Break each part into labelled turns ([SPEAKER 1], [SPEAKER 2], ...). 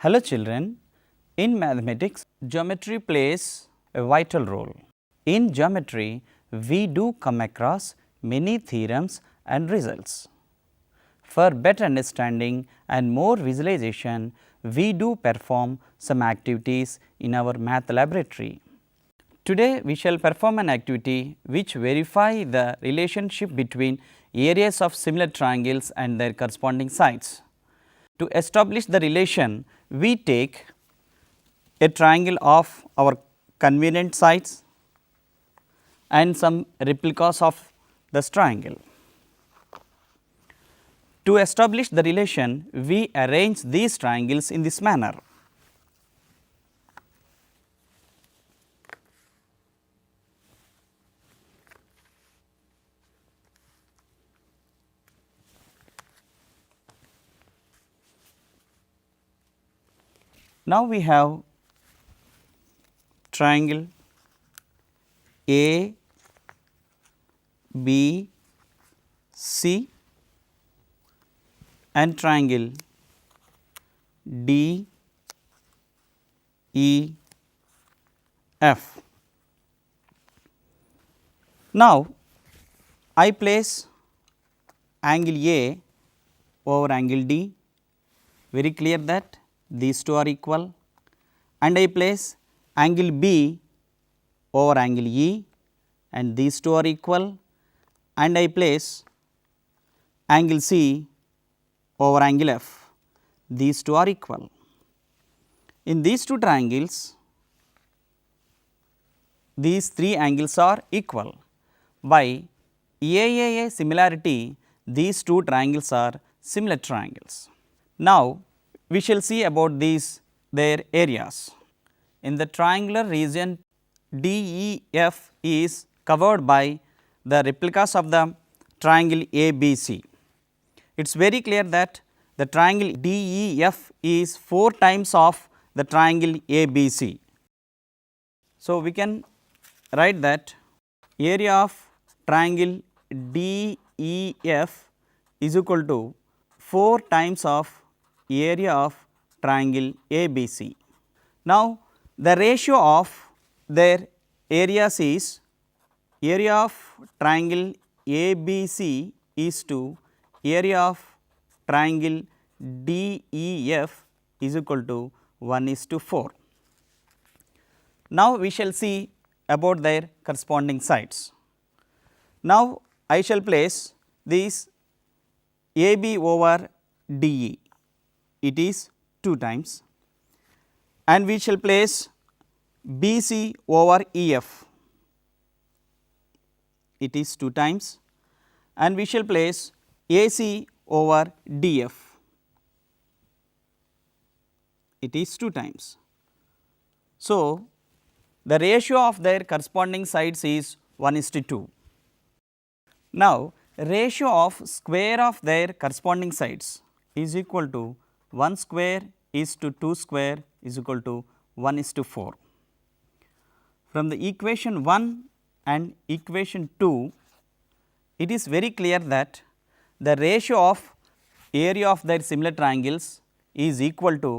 [SPEAKER 1] Hello children, in mathematics, geometry plays a vital role. In geometry, we do come across many theorems and results. For better understanding and more visualization, we do perform some activities in our math laboratory. Today, we shall perform an activity which verify the relationship between areas of similar triangles and their corresponding sides. To establish the relation, we take a triangle of our convenient sides and some replicas of this triangle. To establish the relation, we arrange these triangles in this manner. Now, we have triangle A, B, C and triangle D, E, F. Now, I place angle A over angle D, very clear that these two are equal, and I place angle B over angle E and these two are equal, and I place angle C over angle F, these two are equal. In these two triangles, these three angles are equal. By AAA similarity, these two triangles are similar triangles. Now, we shall see about these their areas. In the triangular region, DEF is covered by the replicas of the triangle ABC. It is very clear that the triangle DEF is 4 times of the triangle ABC. So, we can write that area of triangle DEF is equal to 4 times of area of triangle ABC. Now, the ratio of their areas is area of triangle ABC is to area of triangle DEF is equal to 1:4. Now, we shall see about their corresponding sides. Now, I shall place this AB over DE, it is 2 times, and we shall place BC over EF, it is 2 times, and we shall place AC over DF, it is 2 times. So, the ratio of their corresponding sides is 1:2. Now, ratio of square of their corresponding sides is equal to 1 square is to 2 square is equal to 1:4. From the equation 1 and equation 2, it is very clear that the ratio of area of their similar triangles is equal to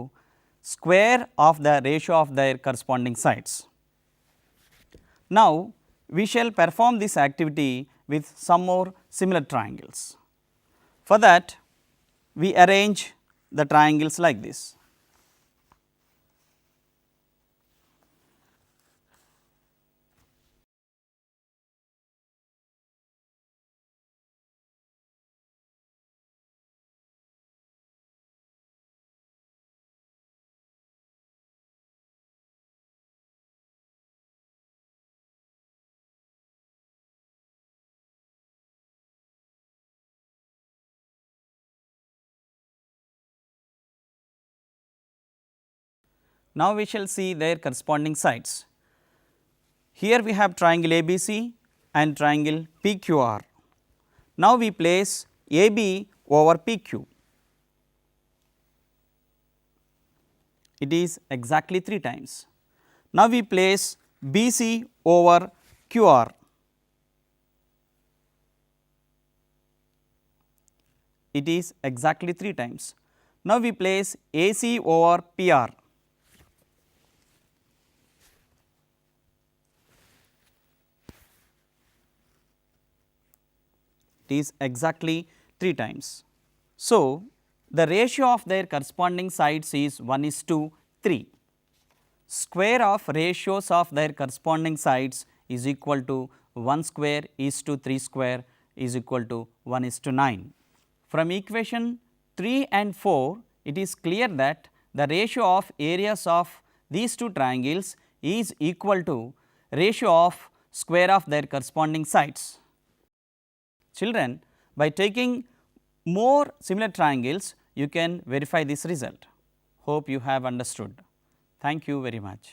[SPEAKER 1] square of the ratio of their corresponding sides. Now, we shall perform this activity with some more similar triangles. For that, we arrange the triangles like this. Now, we shall see their corresponding sides. Here we have triangle ABC and triangle PQR. Now, we place AB over PQ, it is exactly 3 times. Now, we place BC over QR, it is exactly 3 times. Now, we place AC over PR. It is exactly 3 times. So, the ratio of their corresponding sides is 1:3. Square of ratios of their corresponding sides is equal to 1 square is to 3 square is equal to 1:9. From equation 3 and 4, it is clear that the ratio of areas of these two triangles is equal to ratio of square of their corresponding sides. Children, by taking more similar triangles, you can verify this result. Hope you have understood. Thank you very much.